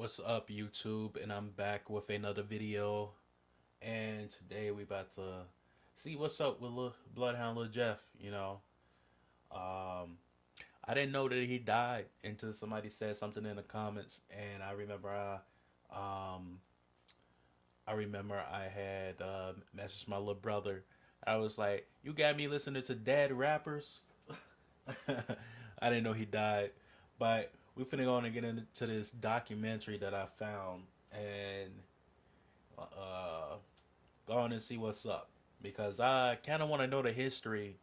What's up, YouTube? And I'm back with another video. And today we about to see what's up with Bloodhound Lil Jeff. Um, I didn't know that he died until somebody said something in the comments, and um, I remember I had messaged my little brother. I was like, "You got me listening to dead rappers." I didn't know he died, but we finna go on and get into this documentary that I found and go on and see what's up, because I kind of want to know the history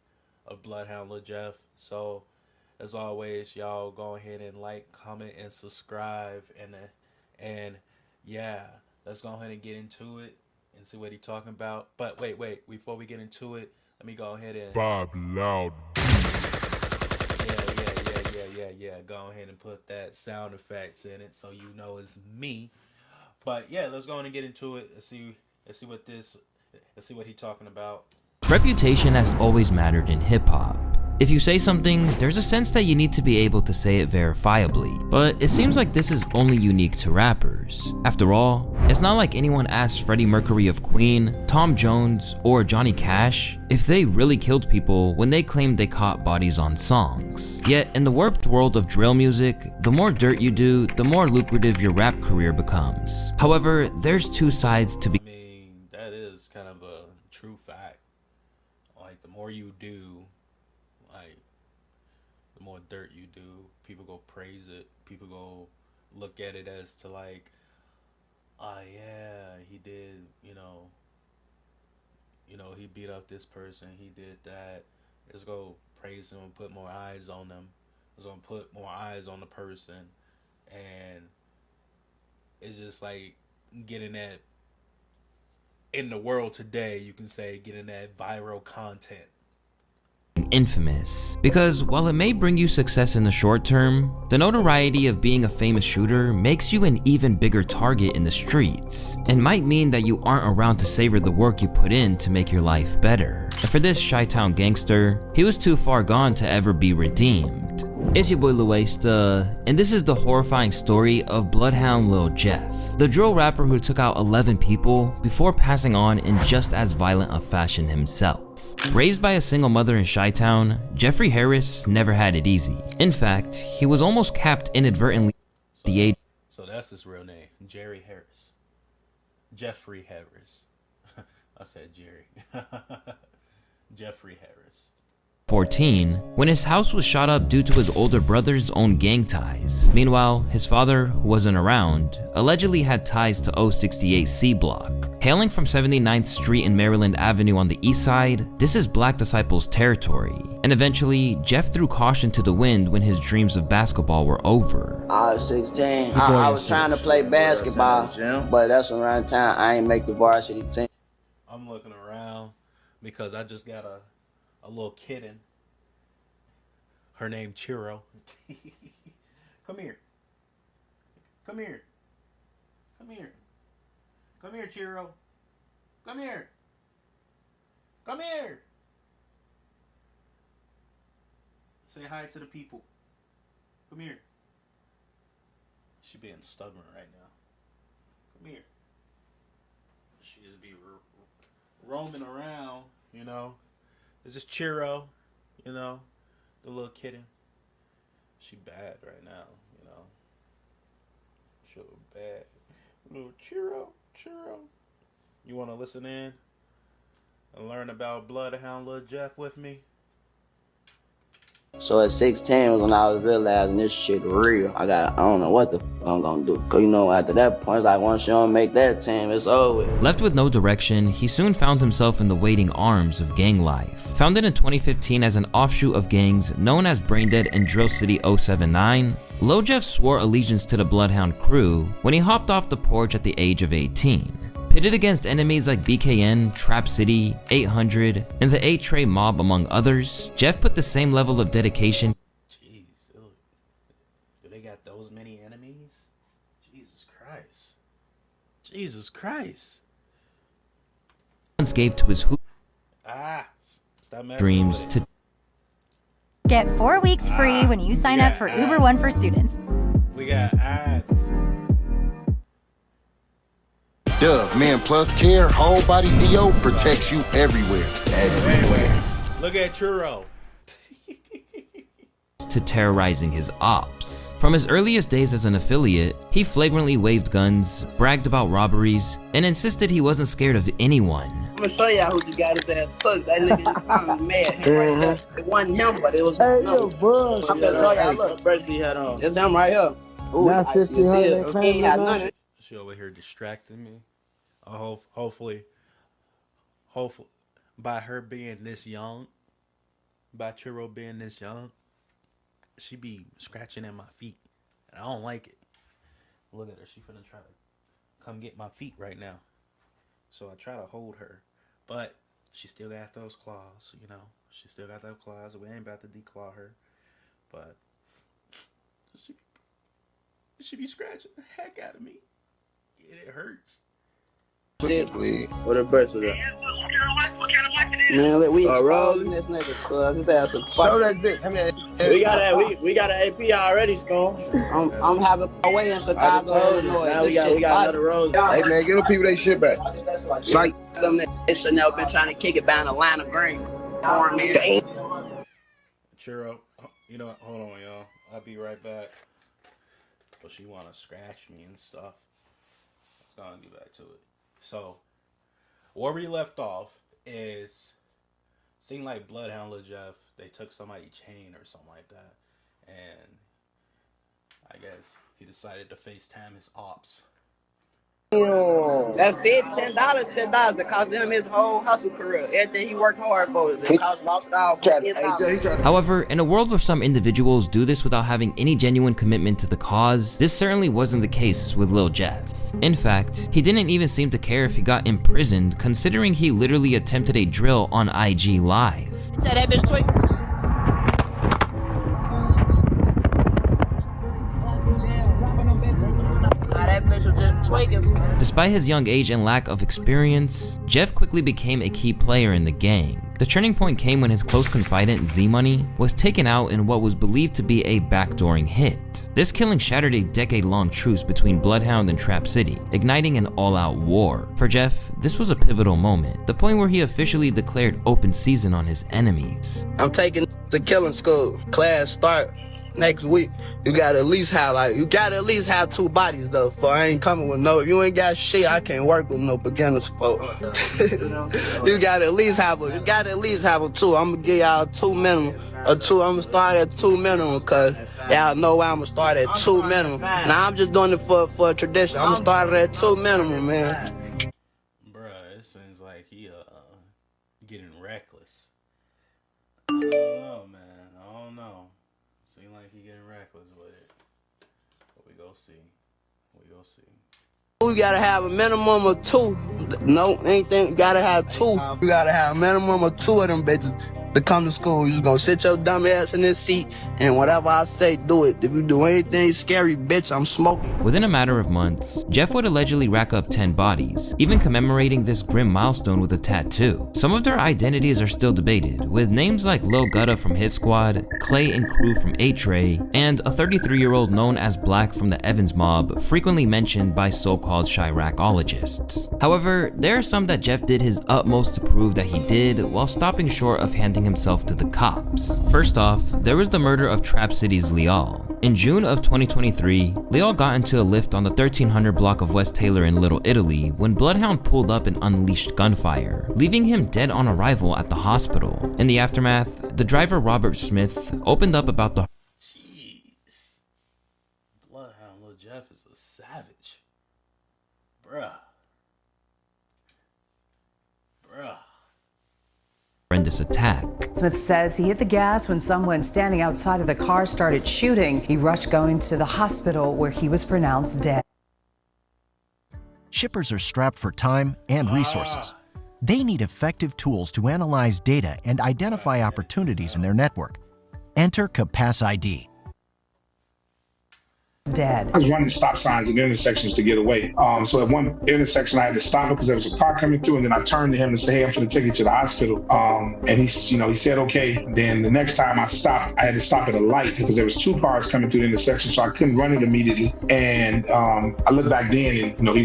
of Bloodhound Lil Jeff. So, as always, y'all go ahead and like, comment, and subscribe, and yeah, let's go ahead and get into it and see what he's talking about. But wait, before we get into it, let me go ahead and Vibe loud. yeah. Go ahead and put that sound effects in it so you know it's me. But yeah, let's go on and get into it. Let's see what he's talking about. Reputation has always mattered in hip-hop. If you say something, there's a sense that you need to be able to say it verifiably, but it seems like this is only unique to rappers. After all, it's not like anyone asked Freddie Mercury of Queen, Tom Jones, or Johnny Cash if they really killed people when they claimed they caught bodies on songs. Yet, in the warped world of drill music, the more dirt you do, the more lucrative your rap career becomes. However, there's two sides to be. I mean, that is kind of a true fact. Like, the more you do, like, the more dirt you do, people go praise it. People go look at it as to like, oh yeah, he did, he beat up this person, he did that. Let's go praise him and put more eyes on them. Let's go put more eyes on the person. And it's just like getting that in the world today, you can say, getting that viral content. Infamous. Because while it may bring you success in the short term, the notoriety of being a famous shooter makes you an even bigger target in the streets, and might mean that you aren't around to savor the work you put in to make your life better. And for this Chi-Town gangster, he was too far gone to ever be redeemed. It's your boy Luesta, and this is the horrifying story of Bloodhound Lil Jeff, the drill rapper who took out 11 people before passing on in just as violent a fashion himself. Raised by a single mother in Chi-Town, Jeffrey Harris never had it easy. In fact, he was almost capped inadvertently at the age. So that's his real name, Jerry Harris. Jeffrey Harris. I said Jerry. Jeffrey Harris. 14, when his house was shot up due to his older brother's own gang ties. Meanwhile, his father, who wasn't around, allegedly had ties to 068 C Block. Hailing from 79th Street and Maryland Avenue on the east side, this is Black Disciples territory. And eventually, Jeff threw caution to the wind when his dreams of basketball were over. I was 16. I was trying to play basketball, but that's around the time I ain't make the varsity team. I'm looking around because I just got a little kitten. Her name Chiro. Come here. Come here. Come here. Come here, Chiro. Come here. Come here. Say hi to the people. Come here. She being stubborn right now. Come here. She just be roaming around, It's just Chiro, the little kitten. She bad right now, She bad. Little Chiro. You want to listen in and learn about Bloodhound Lil Jeff with me? So at 16 was when I was realizing this shit real. I don't know what the f I'm gonna do. Cause after that point, it's like once you don't make that team, it's over. Left with no direction, he soon found himself in the waiting arms of gang life. Founded in 2015 as an offshoot of gangs known as Braindead and Drill City 079, Lil Jeff swore allegiance to the Bloodhound crew when he hopped off the porch at the age of 18. Pitted against enemies like BKN, Trap City, 800, and the 8-Tray Mob among others, Jeff put the same level of dedication. Jeez, do they got those many enemies? Jesus Christ. Jesus Christ. Once gave to his Stop messing dreams with it. to Get 4 weeks free when you sign up for Uber One for students. We got ads. Dove, Man Plus Care, whole body DO protects you everywhere. Everywhere. Look at Churro. To terrorizing his ops. From his earliest days as an affiliate, he flagrantly waved guns, bragged about robberies, and insisted he wasn't scared of anyone. I'm gonna show y'all who just got his ass cooked. That nigga just found mad. He right there. It wasn't him, but it was his number. I'm gonna show y'all, look. First he had on. It's him right here. Ooh, I see his head. He ain't had none of it. She over here distracting me. Hopefully, by her being this young, by Churro being this young, she be scratching at my feet. And I don't like it. Look at her. She finna try to come get my feet right now. So I try to hold her. But she still got those claws, you know. She still got those claws. We ain't about to declaw her. But she be scratching the heck out of me. It hurts. What a burst of that? Man, look, we exposing this nigga, cuz his ass a Show that bitch. We got an AP already, Stone. I'm having my way in Chicago, Illinois. Now we got another rose. Hey man, get them people they shit back. Psych. Them they should never been trying to kick it down Atlanta Green. Churro, you know what? Hold on, y'all. I'll be right back. But she wanna scratch me and stuff. Let's go and get back to it. So, where we left off is seemed like Bloodhound Lil Jeff, they took somebody's chain or something like that. And I guess he decided to FaceTime his ops. That's it, $10. That cost him his whole hustle career. Everything he worked hard for, it cost lost all $10. However, in a world where some individuals do this without having any genuine commitment to the cause, this certainly wasn't the case with Lil Jeff. In fact, he didn't even seem to care if he got imprisoned, considering he literally attempted a drill on IG Live. Tell that bitch tweak. Despite his young age and lack of experience, Jeff quickly became a key player in the gang. The turning point came when his close confidant Z-Money was taken out in what was believed to be a backdooring hit. This killing shattered a decade-long truce between Bloodhound and Trap City, igniting an all-out war. For Jeff, this was a pivotal moment, the point where he officially declared open season on his enemies. I'm taking the killing school. Class start next week. You gotta at least have 2 bodies though. For I ain't coming with no. You ain't got shit. I can't work with no beginners for. You gotta at least have a 2. I'm gonna give y'all 2 minimum. Or 2. I'm gonna start at 2 minimum cause y'all know why I'm gonna start at 2 minimum. Now I'm just doing it for a tradition. I'm gonna start at 2 minimum, man. Bruh, it seems like he getting reckless. I don't know, man. I don't know. Seem like he getting reckless with it. But we go see. You gotta have a minimum of 2. No, anything. You gotta have 2. You gotta have a minimum of 2 of them bitches to come to school. You gonna sit your dumb ass in this seat and whatever I say, do it. If you do anything scary, bitch, I'm smoking. Within a matter of months, Jeff would allegedly rack up 10 bodies, even commemorating this grim milestone with a tattoo. Some of their identities are still debated, with names like Lil Gutta from Hit Squad, Clay and Crew from A-Tray, and a 33-year-old known as Black from the Evans Mob frequently mentioned by so-called Chiracologists. However, there are some that Jeff did his utmost to prove that he did, while stopping short of handing himself to the cops. First off, there was the murder of Trap City's Leal. In June of 2023, Leal got into a lift on the 1300 block of West Taylor in Little Italy when Bloodhound pulled up and unleashed gunfire, leaving him dead on arrival at the hospital. In the aftermath, the driver Robert Smith opened up about the Jeez. Bloodhound Lil Jeff is a savage. Bruh. horrendous attack. Smith says he hit the gas when someone standing outside of the car started shooting. He rushed going to the hospital where he was pronounced dead. Shippers are strapped for time and resources. They need effective tools to analyze data and identify opportunities in their network. Enter CapacID. dead. I was running stop signs and intersections to get away. So at one intersection, I had to stop because there was a car coming through, and then I turned to him and said, "Hey, I'm going to take you to the hospital." And he said, "Okay." Then the next time I stopped, I had to stop at a light because there was two cars coming through the intersection, so I couldn't run it immediately. And I looked back then, and he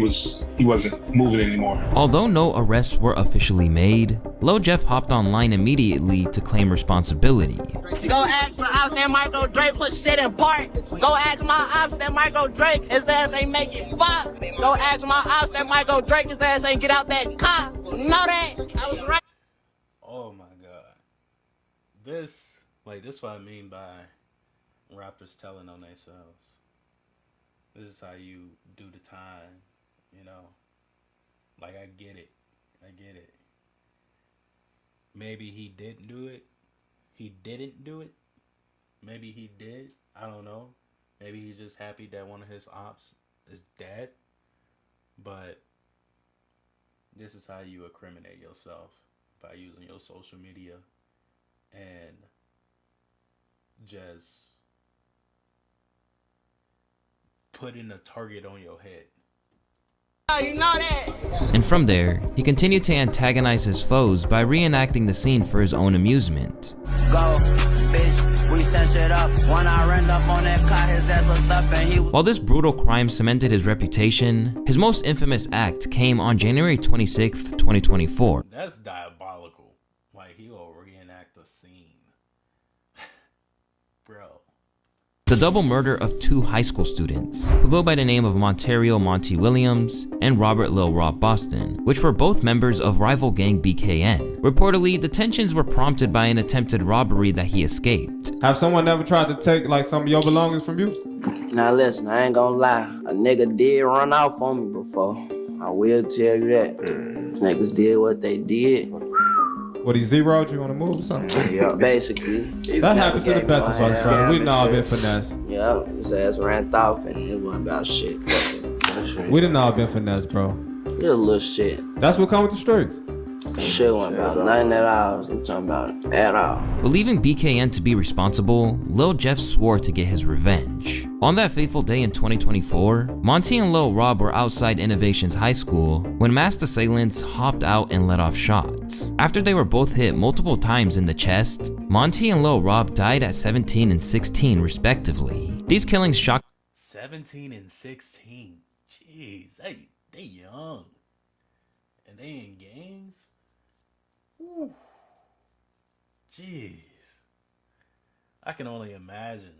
wasn't moving anymore. Although no arrests were officially made, Lil Jeff hopped online immediately to claim responsibility. Go ask my ops that Michael Drake put shit in park. Go ask my ops that Michael Drake, his ass ain't making fuck. Go ask my ops that Michael Drake, his ass ain't get out that car. You know that? I was right. Oh my god. This what I mean by rappers telling on themselves. This is how you do the time, you know? Like, I get it. Maybe he didn't do it. Maybe he did. I don't know. Maybe he's just happy that one of his ops is dead. But this is how you incriminate yourself, by using your social media and just putting a target on your head. You know that. And from there, he continued to antagonize his foes by reenacting the scene for his own amusement. Go, bitch, we sent shit up. When I ran up on that car, his ass looked up and he... While this brutal crime cemented his reputation, his most infamous act came on January 26th, 2024. That's diabolical. Like, he'll reenact a scene. Bro. The double murder of two high school students, who go by the name of Montario Monty Williams and Robert Lil Rob Boston, which were both members of rival gang BKN. Reportedly, the tensions were prompted by an attempted robbery that he escaped. Have someone ever tried to take like some of your belongings from you? Now listen, I ain't gonna lie. A nigga did run off on me before. I will tell you that. Niggas did what they did. What, he zeroed you on the move or something? Yeah, basically. That happens to the best of us, right? We done all been finessed. Yeah, his ass ran off and it wasn't about shit. We done all been finessed, bro. Just a little shit. That's what comes with the streets. Shit wasn't about nothing at all. I'm talking about at all. Believing BKN to be responsible, Lil Jeff swore to get his revenge. On that fateful day in 2024, Monty and Lil Rob were outside Innovations High School when masked assailants hopped out and let off shots. After they were both hit multiple times in the chest, Monty and Lil Rob died at 17 and 16 respectively. These killings shocked 17 and 16. Jeez, they young. And they in gangs? Whew. Jeez. I can only imagine.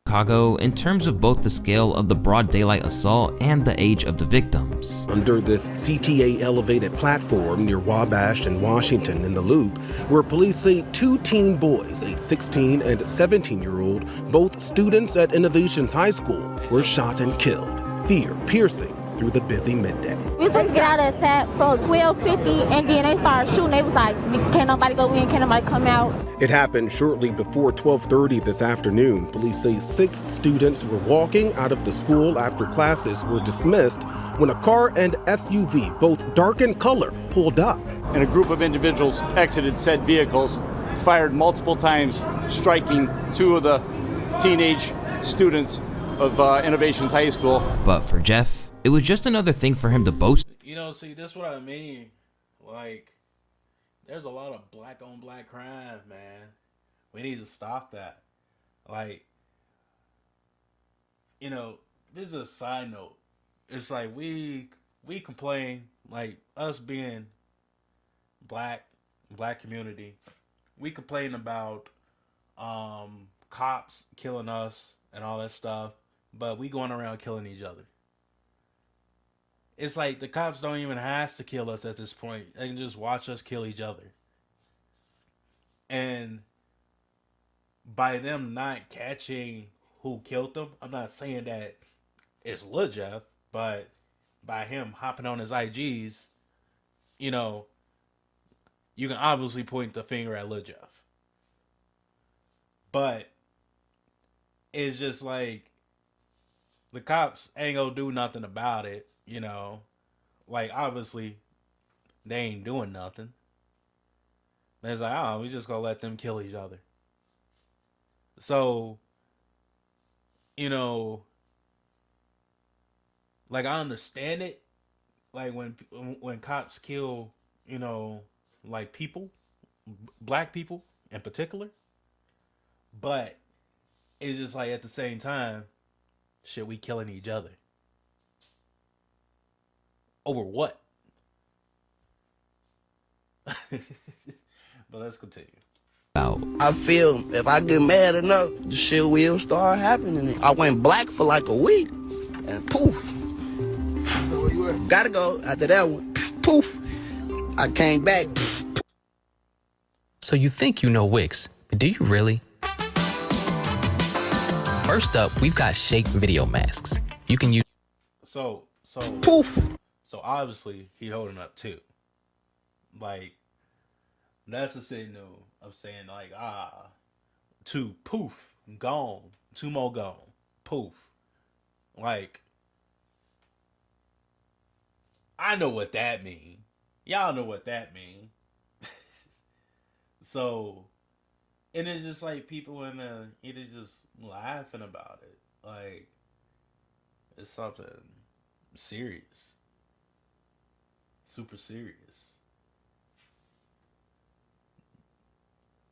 Chicago in terms of both the scale of the broad daylight assault and the age of the victims. Under this CTA elevated platform near Wabash and Washington in the Loop, where police say two teen boys, a 16 and 17-year-old, both students at Innovations High School, were shot and killed, fear piercing through the busy midday. We was supposed to get out of that from 12:50, and then they started shooting. They was like, can't nobody go in, can't nobody come out. It happened shortly before 12:30 this afternoon. Police say 6 students were walking out of the school after classes were dismissed when a car and SUV, both dark in color, pulled up. And a group of individuals exited said vehicles, fired multiple times, striking 2 of the teenage students of Innovations High School. But for Jeff, it was just another thing for him to boast. You know, see, that's what I mean. Like, there's a lot of black on black crime, man. We need to stop that. Like, you know, this is a side note. It's like we complain, like us being black community, we complain about cops killing us and all that stuff, but we going around killing each other. It's like the cops don't even have to kill us at this point. They can just watch us kill each other. And by them not catching who killed them, I'm not saying that it's Lil Jeff, but by him hopping on his IGs, you know, you can obviously point the finger at Lil Jeff. But it's just like the cops ain't gonna do nothing about it. You know, like, obviously, they ain't doing nothing. There's like, oh, we just gonna let them kill each other. So, you know, like I understand it, like when cops kill, you know, like people, black people in particular, but it's just like at the same time, shit, we killing each other over what? But let's continue. I feel if I get mad enough, the shit will start happening. I went black for like a week, and poof. Gotta go after that one. Poof. I came back. So you think you know Wix, but do you really? First up, we've got Shake video masks. You can use. So poof. So obviously he holding up too. Like that's the signal of saying like two poof gone, two more gone, poof. Like I know what that mean. Y'all know what that mean. So, and it's just like people in the either just laughing about it, like it's something serious, super serious.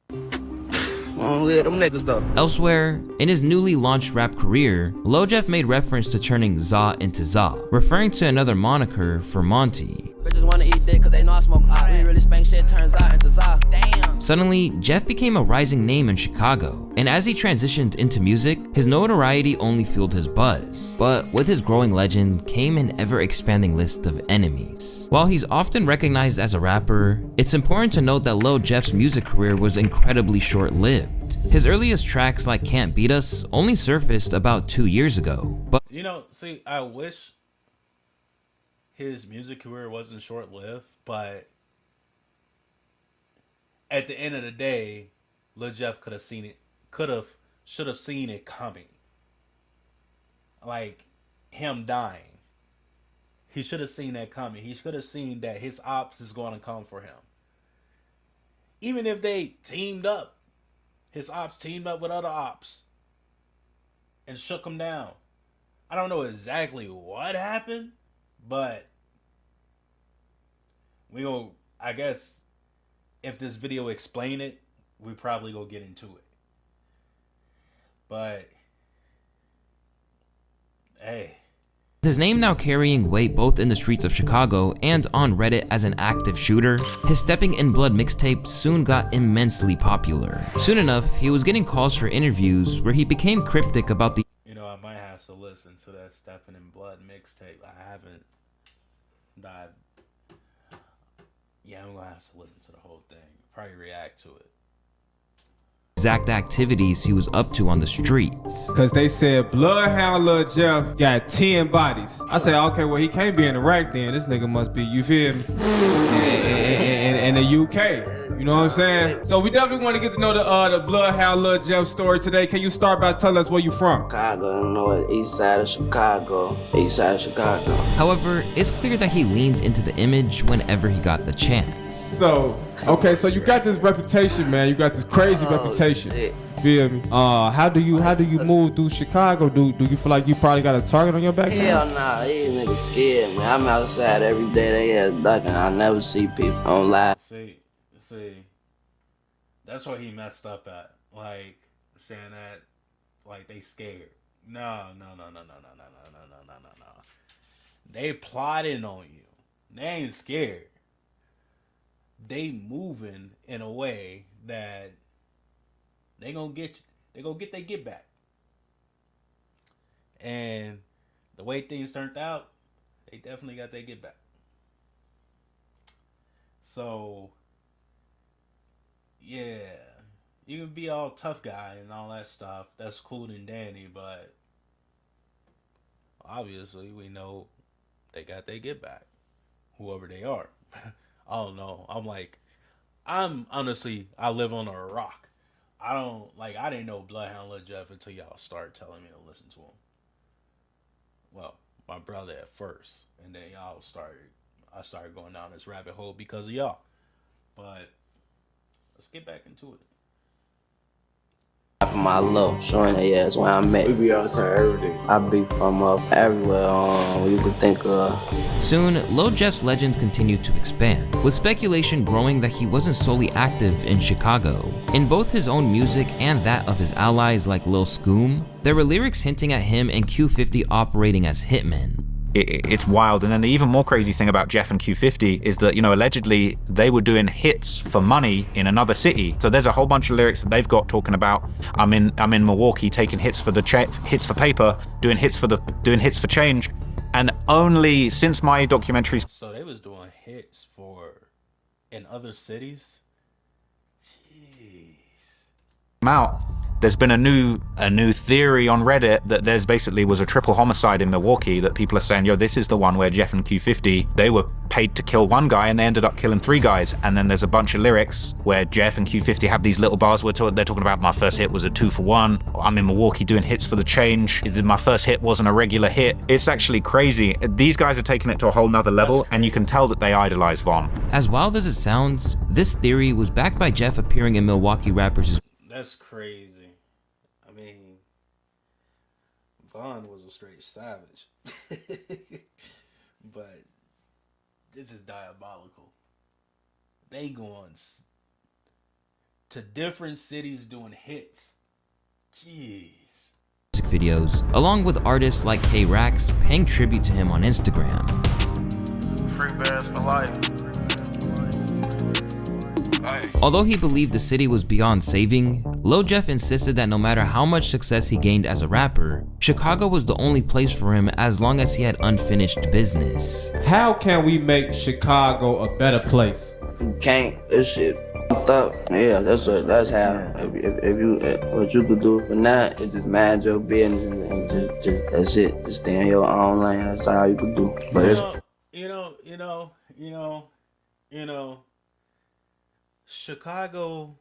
Them niggas though. Elsewhere, in his newly launched rap career, Lil Jeff made reference to turning Za into Za, referring to another moniker for Monty. Bitches wanna eat dick cause they know I smoke out. We really spank shit, turns out into Za. Damn. Suddenly, Jeff became a rising name in Chicago, and as he transitioned into music, his notoriety only fueled his buzz. But with his growing legend came an ever-expanding list of enemies. While he's often recognized as a rapper, it's important to note that Lil Jeff's music career was incredibly short-lived. His earliest tracks like Can't Beat Us only surfaced about 2 years ago. But you know, see, I wish his music career wasn't short-lived, but at the end of the day, Lil Jeff could have seen it, should have seen it coming. Like him dying. He should have seen that coming. He should have seen that his ops is going to come for him. Even if they teamed up, his ops teamed up with other ops and shook him down. I don't know exactly what happened, but I guess if this video explain it, we probably go get into it. But hey, his name now carrying weight both in the streets of Chicago and on Reddit as an active shooter, his Stepping in Blood mixtape soon got immensely popular. Soon enough, he was getting calls for interviews where he became cryptic about the— you know, I might have to listen to that Stepping in Blood mixtape. I haven't dived. Yeah, I'm gonna have to listen to the whole thing. Probably react to it. exact activities he was up to on the streets. Cause they said Bloodhound Lil Jeff got 10 bodies. I said, okay, well he can't be in Iraq then. This nigga must be, you feel me, in the UK. You know what I'm saying? So we definitely want to get to know the Bloodhound Lil Jeff story today. Can you start by telling us where you from? Chicago, you know it, east side of Chicago. East side of Chicago. However, it's clear that he leaned into the image whenever he got the chance. So, okay, so you got this reputation, man. You got this crazy reputation. Yeah. Feel me? How do you move through Chicago? Do you feel like you probably got a target on your back? Hell nah, these niggas scared me. I'm outside every day, they ass ducking. I never see people on live. See, that's what he messed up at. Like saying that, like they scared. No. They plotting on you. They ain't scared. They moving in a way that they gonna get you. They gonna get their get back. And the way things turned out, they definitely got their get back. So yeah, you can be all tough guy and all that stuff. That's cool and dandy, but obviously we know they got their get back, whoever they are. I don't know. I'm honestly, I live on a rock. I didn't know Bloodhound Lil Jeff until y'all started telling me to listen to him. Well, my brother at first, and then I started going down this rabbit hole because of y'all. But let's get back into it. my love, showing their ass where I'm at. We be outside every day. I be from everywhere you could think of. Soon, Lil Jeff's legend continued to expand, with speculation growing that he wasn't solely active in Chicago. In both his own music and that of his allies like Lil Scoom, there were lyrics hinting at him and Q50 operating as hitmen. It's wild. And then the even more crazy thing about Jeff and Q50 is that, you know, allegedly they were doing hits for money in another city. So there's a whole bunch of lyrics that they've got talking about, I'm in Milwaukee taking hits for hits for paper, doing hits for change. And only since my documentaries. So they was doing hits in other cities. Jeez. Out, there's been a new theory on Reddit that there's basically was a triple homicide in Milwaukee that people are saying, yo, this is the one where Jeff and Q50, they were paid to kill one guy and they ended up killing 3 guys. And then there's a bunch of lyrics where Jeff and Q50 have these little bars where they're talking about my first hit was a 2 for 1. I'm in Milwaukee doing hits for the change. My first hit wasn't a regular hit. It's actually crazy. These guys are taking it to a whole nother level, and you can tell that they idolize Von. As wild as it sounds, this theory was backed by Jeff appearing in Milwaukee rappers. That's crazy. I mean, Von was a straight savage. But it's just diabolical. They going to different cities doing hits. Jeez. Videos, along with artists like K-Rax paying tribute to him on Instagram. Free bears for life. Although he believed the city was beyond saving, Lil Jeff insisted that no matter how much success he gained as a rapper, Chicago was the only place for him as long as he had unfinished business. How can we make Chicago a better place? You can't. This shit f***ed up. Yeah, that's how. If you what you could do for now is just mind your business and just that's it. Just stay in your own lane. That's all you could do. But you know. Chicago,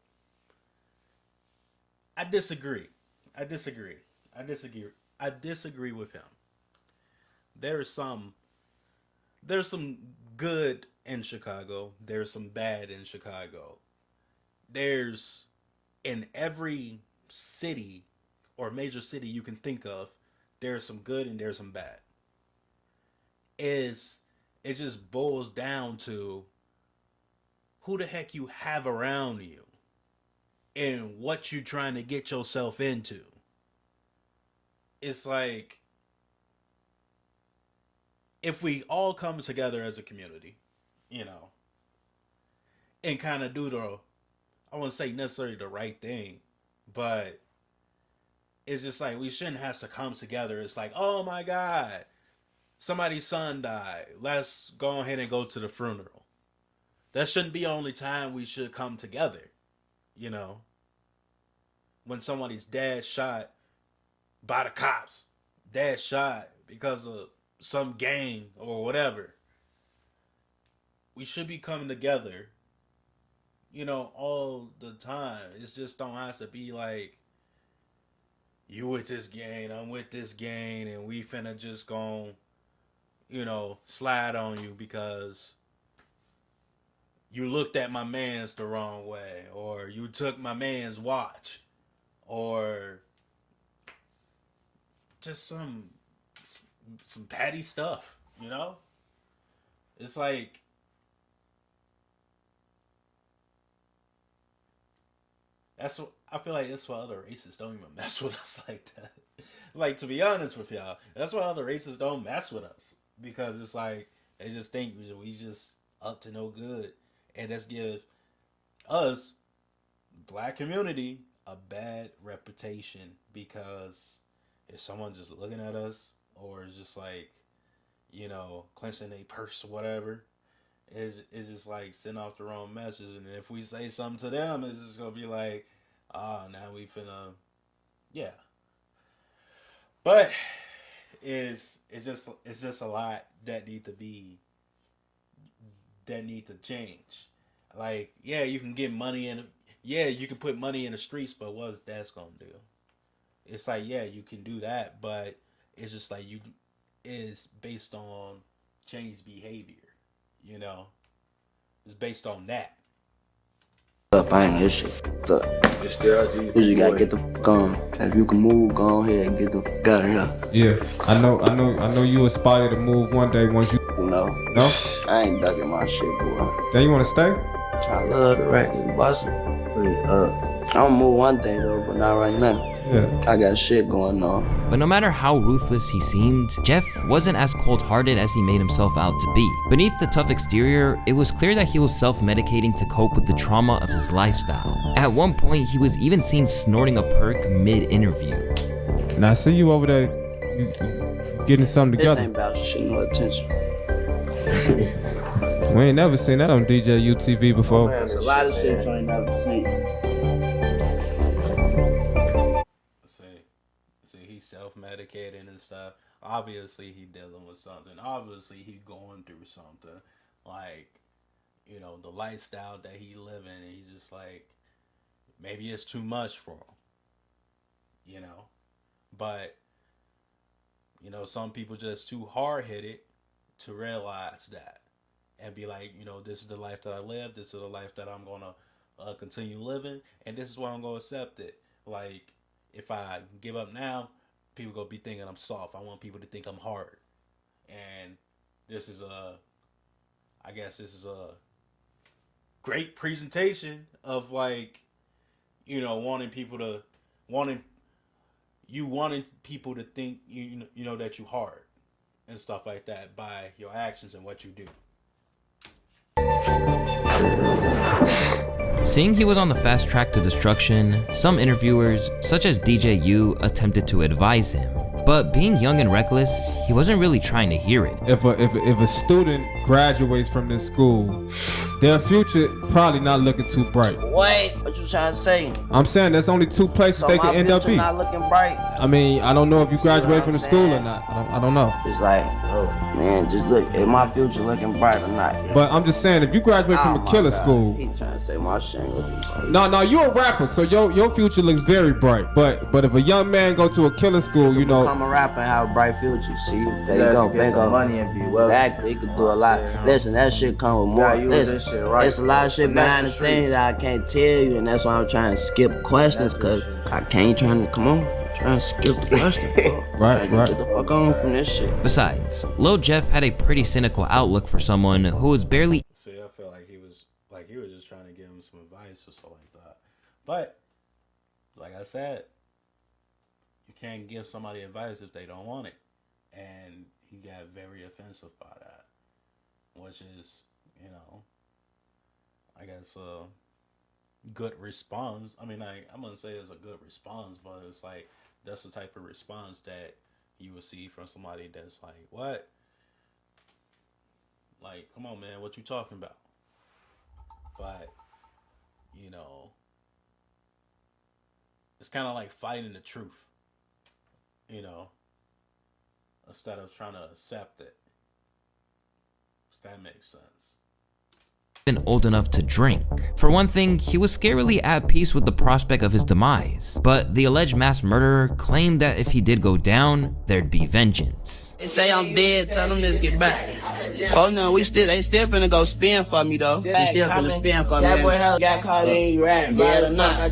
I disagree with him. There's some good in Chicago. There's some bad in Chicago. There's in every city or major city you can think of, there's some good and there's some bad. It just boils down to who the heck you have around you and what you trying to get yourself into. It's like, if we all come together as a community, and kind of do I wouldn't say necessarily the right thing, but it's just like, we shouldn't have to come together. It's like, oh my God, somebody's son died. Let's go ahead and go to the funeral. That shouldn't be the only time we should come together, When somebody's dad shot by the cops, dad shot because of some gang or whatever. We should be coming together, all the time. It just don't have to be like, you with this gang, I'm with this gang, and we finna just go, slide on you because you looked at my man's the wrong way, or you took my man's watch, or just some petty stuff, It's like, I feel like that's why other races don't even mess with us like that. Like, to be honest with y'all, that's why other races don't mess with us, because it's like they just think we just up to no good. And let's give us, black community, a bad reputation, because if someone just looking at us, or is just like, clenching their purse or whatever, it's just like sending off the wrong message. And if we say something to them, it's just gonna be like, now we finna, yeah. But it's just a lot that need to change. Like, yeah, you can get money you can put money in the streets, but what's that's gonna do? It's like, yeah, you can do that, but it's just like it's based on changed behavior, It's based on that. up. I ain't this shit up. You just gotta get the fuck on. If you can move, go ahead and get the fuck out of here. Yeah, I know you aspire to move one day once you... No. No? I ain't ducking my shit, boy. Then you wanna stay? I love the rack. It's bustin'. I'm gonna move one day though, but not right now. Yeah. I got shit going on. But no matter how ruthless he seemed, Jeff wasn't as cold-hearted as he made himself out to be. Beneath the tough exterior, it was clear that he was self-medicating to cope with the trauma of his lifestyle. At one point, he was even seen snorting a perk mid-interview. Now I see you over there, you getting something This together. ain't about shit, no attention. We ain't never seen that on DJ UTV before. There's a lot of shit you ain't never seen. See, he's self-medicating and stuff. Obviously, he dealing with something. Obviously, he going through something. Like, you know, the lifestyle that he living, he's just like, maybe it's too much for him. You know? But, you know, some people just too hard-headed to realize that. And be like, you know, this is the life that I live. This is the life that I'm going to continue living. And this is why I'm going to accept it. Like, if I give up now, people going to be thinking I'm soft. I want people to think I'm hard. And this is I guess this is a great presentation of, like, you know, wanting people to think, you know, that you hard and stuff like that by your actions and what you do. Seeing he was on the fast track to destruction, some interviewers, such as DJ U, attempted to advise him. But being young and reckless, he wasn't really trying to hear it. If a student graduates from this school, their future probably not looking too bright. Wait, what you trying to say? I'm saying there's only two places So they my can end up future being. not looking bright. I mean, I don't know if you See what graduate I'm from the school or saying? not. I don't know. It's like, man, just look, is my future looking bright or not? But I'm just saying, if you graduate from a killer school, He trying to say my shit ain't looking bright. no, you're a rapper, so your future looks very bright. But if a young man go to a killer school, you know, Become a rapper and have a bright future. See, there you go, bingo. Money and be wealthy. Exactly, he could do a lot. Listen, that shit come with more. Listen, there's a lot of shit behind the scenes that I can't tell you, and that's why I'm trying to skip questions, cause I can't come on. Trying to skip the question. Right. Get the fuck on from this shit. Besides, Lil Jeff had a pretty cynical outlook for someone who was barely... See, I feel like he was just trying to give him some advice or something like that. But, like I said, you can't give somebody advice if they don't want it. And he got very offensive by that. Which is, you know, I guess a good response. I mean, I'm going to say it's a good response, but it's like, that's the type of response that you would see from somebody that's like, what? Like, come on, man, what you talking about? But, you know, it's kind of like fighting the truth, you know, instead of trying to accept it. If that makes sense. Been old enough to drink. For one thing, he was scarily at peace with the prospect of his demise, but the alleged mass murderer claimed that if he did go down, there'd be vengeance. They say I'm dead, tell them to get back. Oh no, they still finna go spin for me though. They still finna spin for me. That boy hell got caught in rap, yeah or not.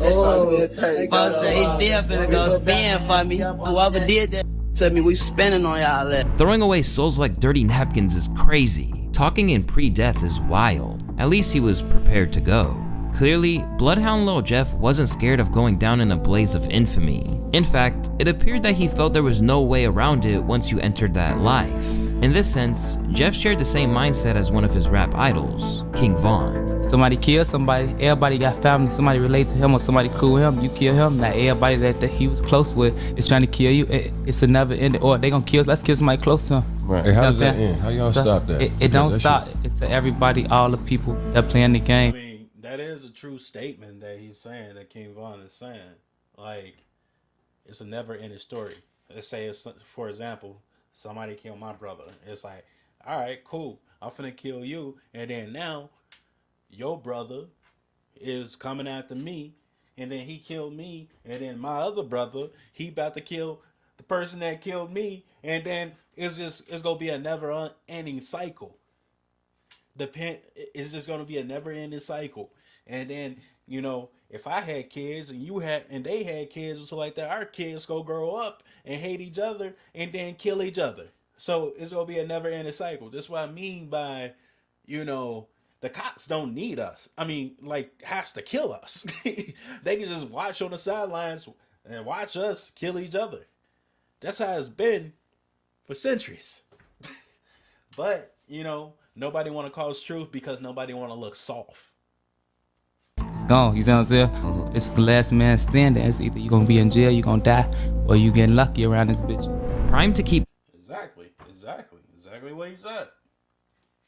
Folks say he still finna go spin for me. Whoever did that to me, we spinning on y'all that. Throwing away souls like dirty napkins is crazy. Talking in pre-death is wild. At least he was prepared to go. Clearly, Bloodhound Lil Jeff wasn't scared of going down in a blaze of infamy. In fact, it appeared that he felt there was no way around it once you entered that life. In this sense, Jeff shared the same mindset as one of his rap idols, King Von. Somebody kill somebody, everybody got family, somebody relate to him or somebody cool him, you kill him. Now everybody that he was close with is trying to kill you. It's a never ending, or they gonna kill, let's kill somebody close to him. Right. Hey, how does that end? How y'all stop that? It don't stop. It's to everybody, all the people that playing the game. I mean, that is a true statement that he's saying, that King Von is saying. Like, it's a never ending story. Let's say, for example, somebody killed my brother. It's like, all right, cool. I'm finna kill you. And then now, your brother is coming after me. And then he killed me. And then my other brother, he about to kill the person that killed me. And then it's going to be a never ending cycle. It's just going to be a never ending cycle. And then You know, if I had kids and they had kids or something like that, our kids go grow up and hate each other and then kill each other. So it's gonna be a never ending cycle. That's what I mean by, you know, the cops don't need us. I mean, like, has to kill us. They can just watch on the sidelines and watch us kill each other. That's how it's been for centuries. But, you know, nobody want to cause truth because nobody want to look soft. It's gone. You see what I'm saying? It's the last man standing. It's either you gonna be in jail, you gonna die, or you getting lucky around this bitch. Prime to keep Exactly what he said.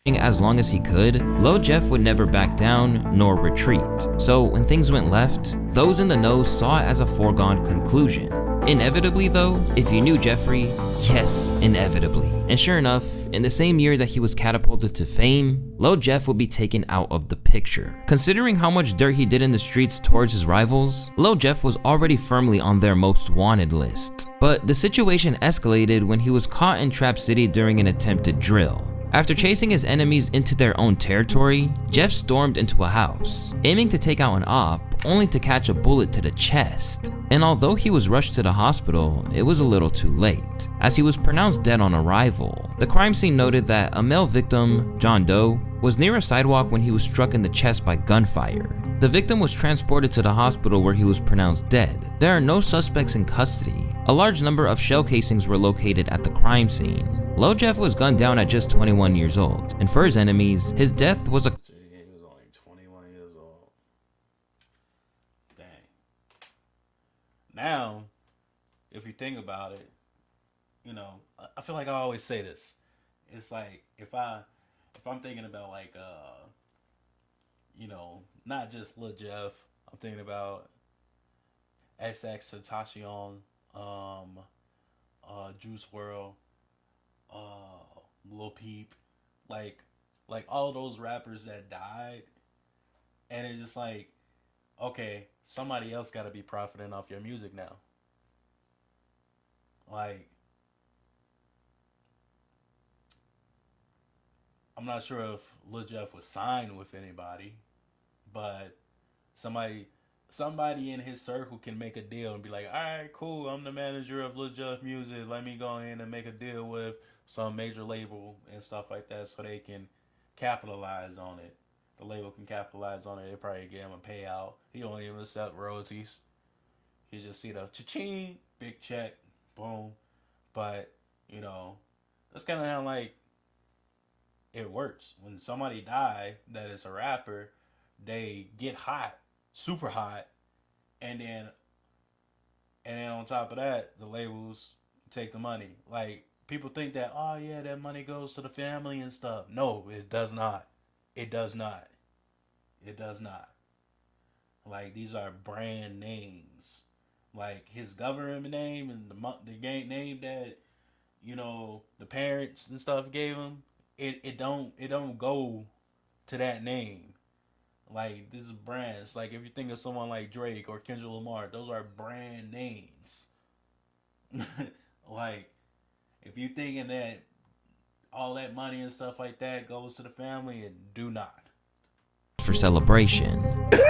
As long as he could, Lil Jeff would never back down nor retreat. So when things went left, those in the know saw it as a foregone conclusion. Inevitably though, if you knew Jeffrey, yes, inevitably. And sure enough, in the same year that he was catapulted to fame, Lil Jeff would be taken out of the picture. Considering how much dirt he did in the streets towards his rivals, Lil Jeff was already firmly on their most wanted list. But the situation escalated when he was caught in Trap City during an attempted drill. After chasing his enemies into their own territory, Jeff stormed into a house, aiming to take out an op, only to catch a bullet to the chest. And although he was rushed to the hospital, it was a little too late, as he was pronounced dead on arrival. The crime scene noted that a male victim, John Doe, was near a sidewalk when he was struck in the chest by gunfire. The victim was transported to the hospital where he was pronounced dead. There are no suspects in custody. A large number of shell casings were located at the crime scene. Lil Jeff was gunned down at just 21 years old, and for his enemies, his death was a... He was only 21 years old. Dang. Now, if you think about it, you know, I feel like I always say this. It's like, if I'm thinking about, like, you know, not just Lil Jeff, I'm thinking about XX Tentacion, Juice WRLD, Lil Peep, like all those rappers that died, and it's just like, okay, somebody else got to be profiting off your music now. Like, I'm not sure if Lil Jeff was signed with anybody, but somebody in his circle can make a deal and be like, all right, cool, I'm the manager of Lil Jeff Music. Let me go in and make a deal with some major label and stuff like that so they can capitalize on it. The label can capitalize on it. They probably give him a payout. He don't even accept royalties. He just see the cha-ching, big check, boom. But, you know, that's kind of how, like, it works. When somebody die that is a rapper, they get hot, super hot, and then on top of that, the labels take the money. Like, people think that, oh yeah, that money goes to the family and stuff. No, it does not. It does not. It does not. Like, these are brand names. Like, his government name and the gang name that, you know, the parents and stuff gave him, it don't go to that name. Like, this is brands. Like, if you think of someone like Drake or Kendrick Lamar, those are brand names. Like, if you thinking that all that money and stuff like that goes to the family, it do not. For celebration. Hey,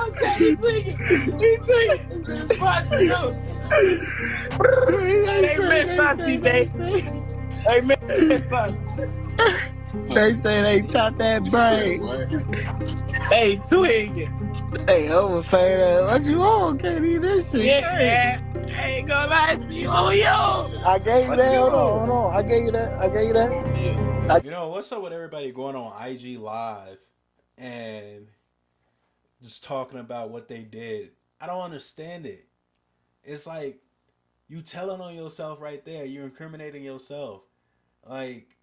okay, he's thinking. Hey, man, Foxy, baby. Hey, man, Foxy. They say they chop that brain. Hey, twig it. Hey, overfed. What you on? Can't eat this shit. Yeah, man. I ain't gonna lie to you. Oh, yo. I gave you that. Hold on. I gave you that. You know, what's up with everybody going on IG Live and just talking about what they did? I don't understand it. It's like, you telling on yourself right there. You're incriminating yourself. Like,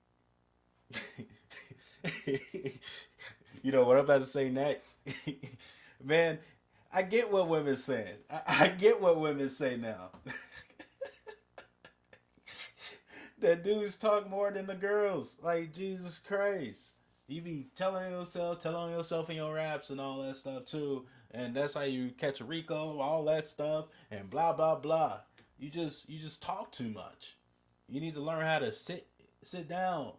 you know what I'm about to say next? Man, I get what women saying. I get what women say now. That dudes talk more than the girls. Like, Jesus Christ. You be telling on yourself in your raps and all that stuff too. And that's how you catch a Rico, all that stuff, and blah, blah, blah. You just talk too much. You need to learn how to sit down.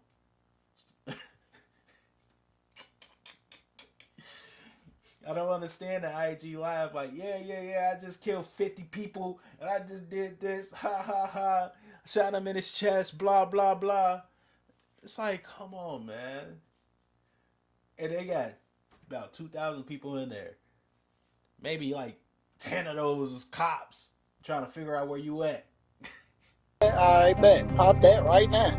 I don't understand the IG live. Like, yeah. I just killed 50 people and I just did this. Ha ha ha. Shot him in his chest. Blah blah blah. It's like, come on, man. And they got about 2,000 people in there. Maybe like 10 of those is cops trying to figure out where you at. I bet. Pop that right now.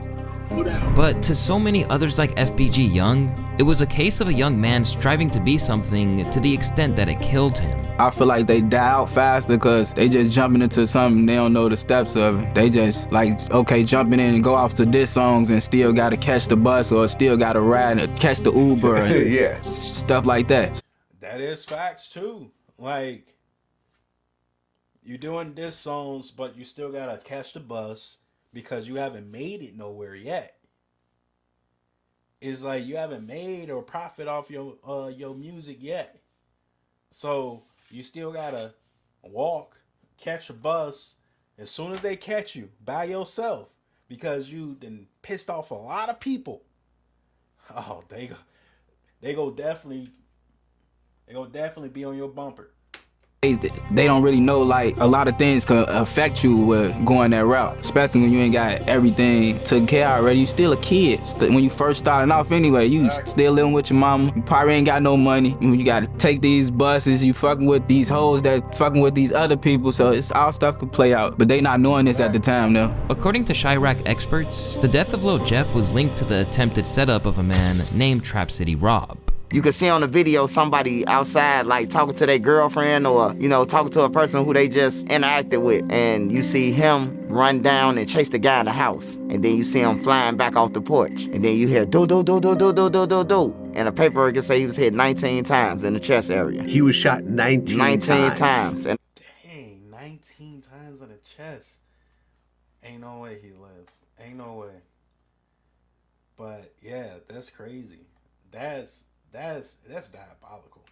But to so many others like FBG Young, it was a case of a young man striving to be something to the extent that it killed him. I feel like they die out faster because they just jumping into something, they don't know the steps of it. They just like, okay, jumping in and go off to diss songs and still gotta catch the bus or still gotta ride and catch the Uber and Yeah. stuff like that. That is facts too. Like, you're doing diss songs, but you still gotta catch the bus because you haven't made it nowhere yet. It's like you haven't made or profit off your music yet. So you still gotta walk, catch a bus. As soon as they catch you, by yourself, because you done pissed off a lot of people. Oh, they go definitely be on your bumper. They don't really know, like, a lot of things can affect you with going that route, especially when you ain't got everything taken care of already. You still a kid. When you first starting off anyway, you still living with your mama. You probably ain't got no money. You gotta take these buses. You fucking with these hoes that fucking with these other people. So it's all stuff could play out. But they not knowing this at the time though. According to Chirac experts, the death of Lil Jeff was linked to the attempted setup of a man named Trap City Rob. You can see on the video somebody outside like talking to their girlfriend or, talking to a person who they just interacted with. And you see him run down and chase the guy in the house. And then you see him flying back off the porch. And then you hear do. And the paperwork can say he was hit 19 times in the chest area. He was shot 19 times. And dang, 19 times in the chest. Ain't no way he lived. Ain't no way. But yeah, that's crazy. That's diabolical.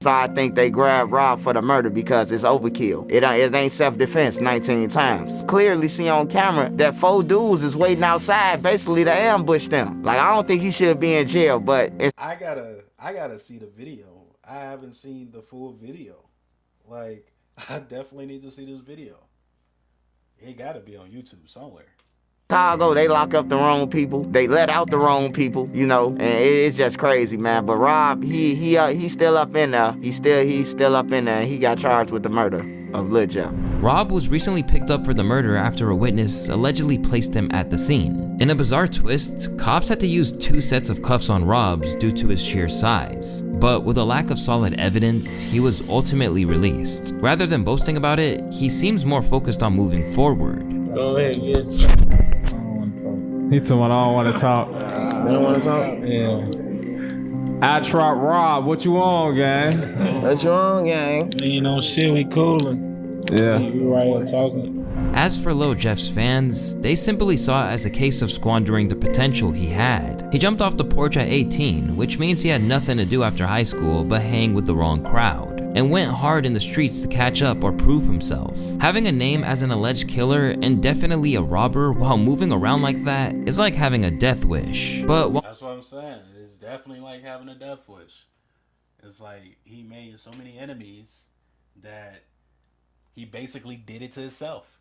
So I think they grabbed Rob for the murder because it's overkill. It ain't self-defense 19 times. Clearly see on camera that 4 dudes is waiting outside basically to ambush them. Like, I don't think he should be in jail, but I gotta see the video. I haven't seen the full video. Like, I definitely need to see this video. It gotta be on YouTube somewhere. Chicago, they lock up the wrong people. They let out the wrong people, and it's just crazy, man. But Rob, he's still up in there. He's still up in there. He got charged with the murder of Lil Jeff. Rob was recently picked up for the murder after a witness allegedly placed him at the scene. In a bizarre twist, cops had to use 2 sets of cuffs on Rob's due to his sheer size. But with a lack of solid evidence, he was ultimately released. Rather than boasting about it, he seems more focused on moving forward. Go ahead, yes. He told me I don't want to talk. You don't want to talk? Yeah. I trot Rob. What you on, gang? What you on, gang? Shit, we coolin'. Yeah. We right here talking. As for Lil Jeff's fans, they simply saw it as a case of squandering the potential he had. He jumped off the porch at 18, which means he had nothing to do after high school but hang with the wrong crowd, and went hard in the streets to catch up or prove himself. Having a name as an alleged killer and definitely a robber while moving around like that is like having a death wish. But that's what I'm saying. It's definitely like having a death wish. It's like he made so many enemies that he basically did it to himself.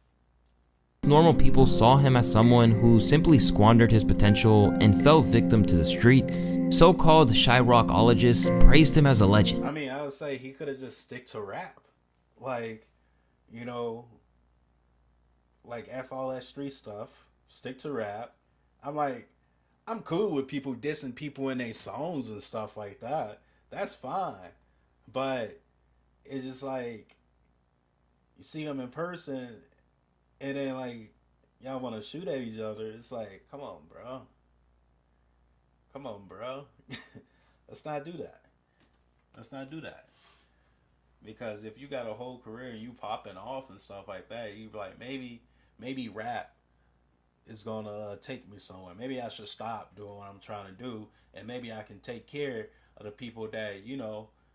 Normal people saw him as someone who simply squandered his potential and fell victim to the streets. So-called Chiracologists praised him as a legend. I mean, I would say he could have just stick to rap. Like, like F all that street stuff, stick to rap. I'm cool with people dissing people in their songs and stuff like that. That's fine. But it's just like, you see him in person, and then, like, y'all want to shoot at each other. It's like, come on, bro. Come on, bro. Let's not do that. Let's not do that. Because if you got a whole career and you popping off and stuff like that, you like, maybe rap is going to take me somewhere. Maybe I should stop doing what I'm trying to do, and maybe I can take care of the people that,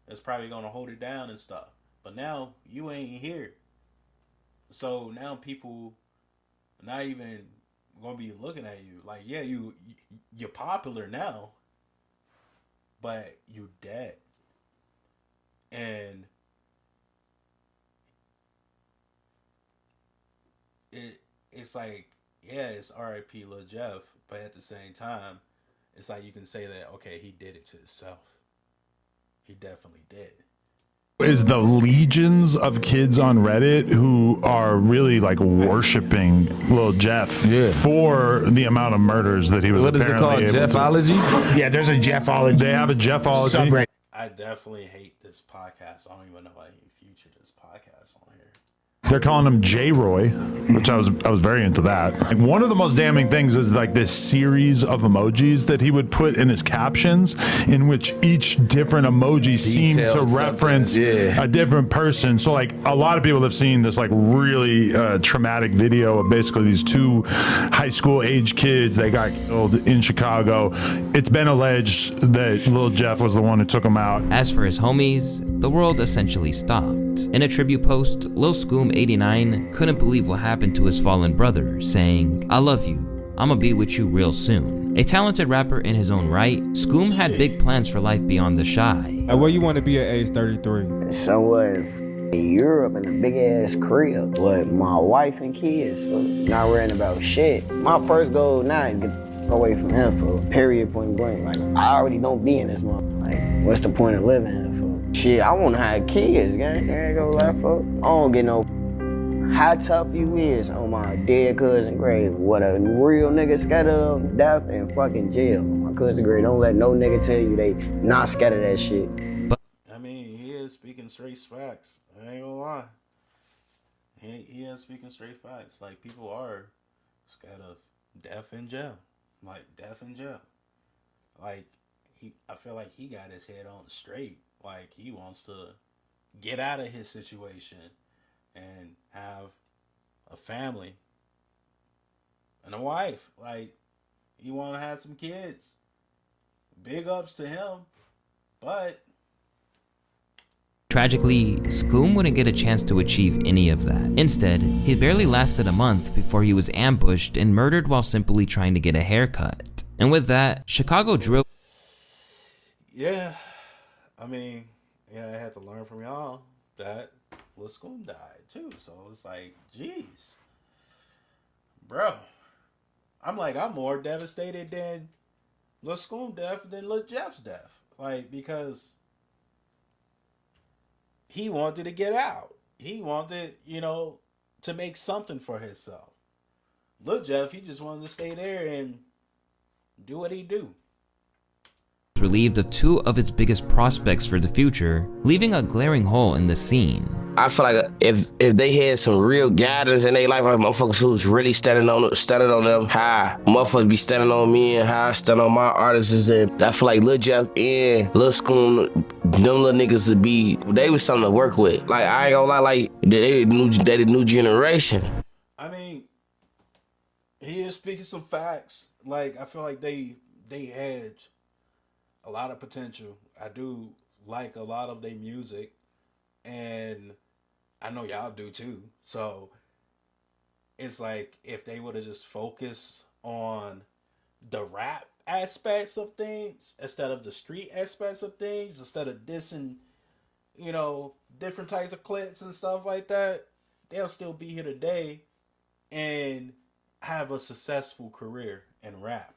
that's probably going to hold it down and stuff. But now, you ain't here. So now people not even gonna be looking at you like, yeah, you're popular now, but you dead. And it's like, yeah, it's R.I.P. Lil Jeff, but at the same time, it's like you can say that, okay, he did it to himself. He definitely did. Is the legions of kids on Reddit who are really like worshiping Lil Jeff for the amount of murders that he was What is it called? Jeffology? Yeah, there's a Jeffology. They have a Jeffology subreddit. I definitely hate this podcast. I don't even know why he featured this podcast on here. They're calling him J-Roy, which I was very into that. Like, one of the most damning things is like this series of emojis that he would put in his captions, in which each different emoji seemed to reference a different person. So like a lot of people have seen this like really traumatic video of basically these two high school age kids that got killed in Chicago. It's been alleged that Lil Jeff was the one who took them out. As for his homies, the world essentially stopped. In a tribute post, Lil Scoom89 couldn't believe what happened to his fallen brother, saying, "I love you. I'ma be with you real soon." A talented rapper in his own right, Scoom had big plans for life beyond the Shy. Where you want to be at age 33? Somewhere in Europe in a big ass crib with my wife and kids. So not worrying about shit. My first goal now is get away from him for period point blank. Like I already don't be in this month. Like what's the point of living here for? Shit, I wanna have kids, gang. I ain't gonna lie, folks. I don't get no how tough you is on my dead cousin grave. What a real nigga scared of death and fucking jail. My cousin grave, don't let no nigga tell you they not scared of that shit. I mean, he is speaking straight facts. I ain't gonna lie. He is speaking straight facts. Like, people are scared of death in jail. Like, death in jail. Like, I feel like he got his head on straight. Like, he wants to get out of his situation and have a family and a wife. Like, he want to have some kids. Big ups to him. But tragically, Scoom wouldn't get a chance to achieve any of that. Instead, he barely lasted a month before he was ambushed and murdered while simply trying to get a haircut. And with that, Chicago drill. Yeah, I mean, yeah, I had to learn from y'all that Lil Scoom died too. So it's like, jeez, bro. I'm more devastated than Lil Scoom death than Lil Jeff's death. Like, because he wanted to get out. He wanted, to make something for himself. Lil Jeff, he just wanted to stay there and do what he do. Relieved of two of its biggest prospects for the future, leaving a glaring hole in the scene. I feel like if they had some real guidance in their life, like motherfuckers who's really standing on them, how motherfuckers be standing on me and how I stand on my artists, and I feel like Lil Jeff and Lil Scoom, them little niggas they was something to work with. Like I ain't gonna lie, like they the new generation. I mean, he is speaking some facts. Like I feel like they had a lot of potential. I do like a lot of their music, and I know y'all do too. So it's like if they would have just focused on the rap aspects of things instead of the street aspects of things, instead of dissing, different types of clips and stuff like that, they'll still be here today and have a successful career in rap.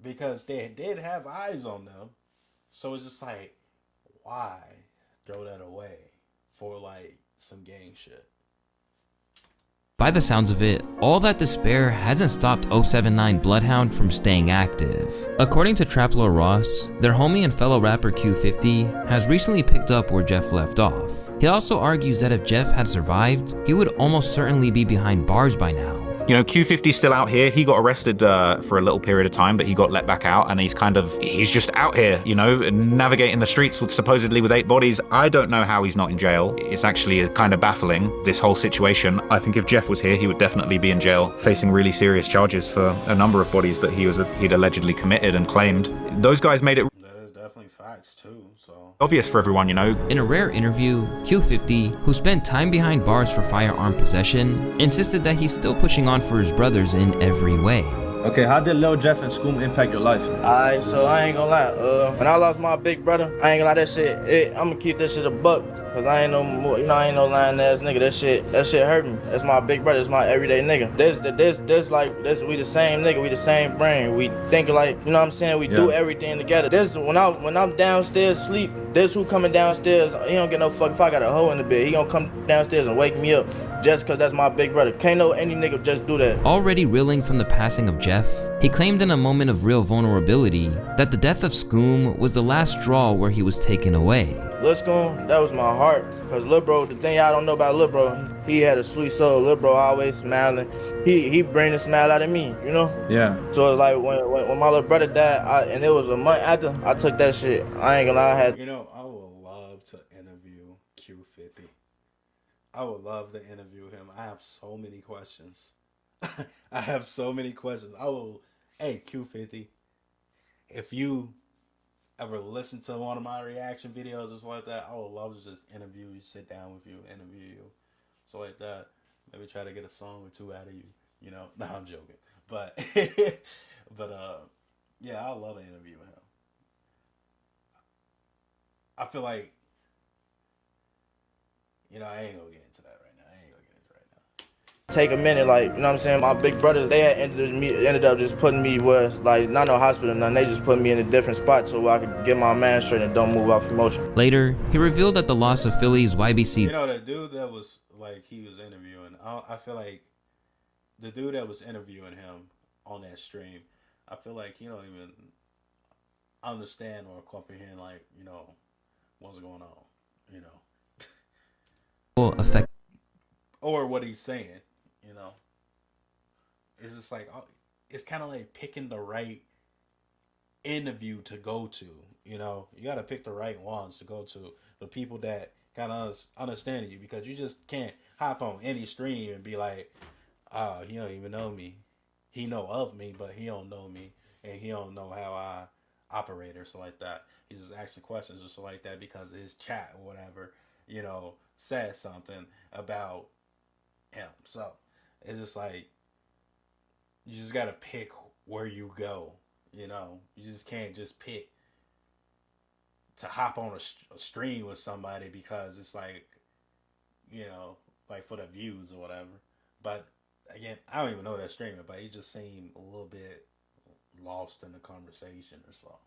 Because they did have eyes on them. So it's just like, why throw that away for like some gang shit? By the sounds of it, all that despair hasn't stopped 079 Bloodhound from staying active. According to Traplo Ross, their homie and fellow rapper Q50 has recently picked up where Jeff left off. He also argues that if Jeff had survived, he would almost certainly be behind bars by now. Q50's still out here. He got arrested for a little period of time, but he got let back out, and he's just out here, navigating the streets supposedly with 8 bodies. I don't know how he's not in jail. It's actually kind of baffling, this whole situation. I think if Jeff was here, he would definitely be in jail, facing really serious charges for a number of bodies that he'd allegedly committed and claimed. Those guys made it that is definitely facts too, so obvious for everyone, In a rare interview, Q50, who spent time behind bars for firearm possession, insisted that he's still pushing on for his brothers in every way. Okay, how did Lil Jeff and Scoom impact your life? Alright, so I ain't gonna lie. When I lost my big brother, I ain't gonna lie, that shit, I'ma keep this shit a buck. Cause I ain't no more, you know, I ain't no lying ass nigga. That shit hurt me. That's my big brother, that's my everyday nigga. This, we the same nigga, we the same brain. We think like, you know what I'm saying? We do everything together. This, when I'm downstairs sleep, this who coming downstairs, he don't get no fuck if I got a hole in the bed. He gonna come downstairs and wake me up just cause that's my big brother. Can't no any nigga just do that. Already reeling from the passing of Jeff, he claimed in a moment of real vulnerability that the death of Scoom was the last straw where he was taken away. Lil Scoom, that was my heart. Cause Lil Bro, the thing y'all don't know about Lil Bro, he had a sweet soul. Lil Bro always smiling. He bring a smile out of me, you know? Yeah. So it's like when my little brother died, and it was a month after, I took that shit. I ain't gonna lie, I had. You know, I would love to interview Q50. I would love to interview him. I have so many questions. I have so many questions. Hey, Q50, if you ever listen to one of my reaction videos or something like that, I would love to just interview you, sit down with you, interview you, so like that. Maybe try to get a song or two out of you. You know, no, I'm joking, but yeah, I love to interview him. I feel like, you know, I ain't gonna get into that right now. Take a minute, like, you know what I'm saying? My big brothers, they had ended up just putting me where, like, not no hospital, nothing. They just put me in a different spot so I could get my man straight and don't move off promotion. Later, he revealed that the loss of Philly's YBC. You know, the dude that was, like, he was interviewing, I feel like the dude that was interviewing him on that stream, I feel like he don't even understand or comprehend, like, you know, what's going on, you know. Effect. Or what he's saying. You know, it's just like, it's kind of like picking the right interview to go to. You know, you got to pick the right ones to go to, the people that kind of understand you, because you just can't hop on any stream and be like, oh, he don't even know me. He know of me, but he don't know me, and he don't know how I operate or something like that. He's just asking questions or something like that because his chat or whatever, you know, said something about him. So it's just like, you just gotta pick where you go, you know. You just can't just pick to hop on a stream with somebody because it's like, you know, like for the views or whatever. But again, I don't even know that streamer, but he just seemed a little bit lost in the conversation or something.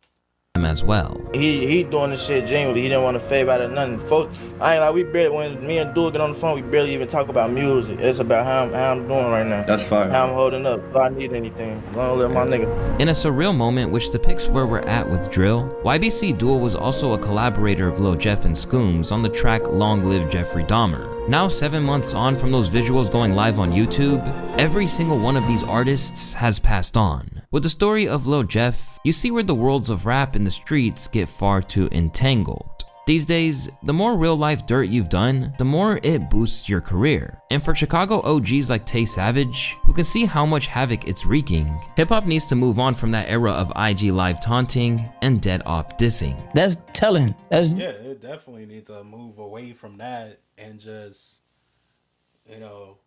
As well. He doing this shit genuinely. He didn't want to fade out of nothing. Folks, I ain't like, we barely, when me and Dude get on the phone, we barely even talk about music. It's about how I'm doing right now. That's fine. How I'm holding up. If I need anything, long live my nigga. In a surreal moment which depicts where we're at with drill, YBC Duel was also a collaborator of Lil Jeff and Scooms on the track Long Live Jeffrey Dahmer. Now 7 months on from those visuals going live on YouTube, every single one of these artists has passed on. With the story of Lil Jeff, you see where the worlds of rap and the streets get far too entangled. These days, the more real life dirt you've done, the more it boosts your career. And for Chicago OGs like Tay Savage, who can see how much havoc it's wreaking, hip-hop needs to move on from that era of IG live taunting and dead op dissing. That's telling. Yeah, it definitely needs to move away from that and just, you know,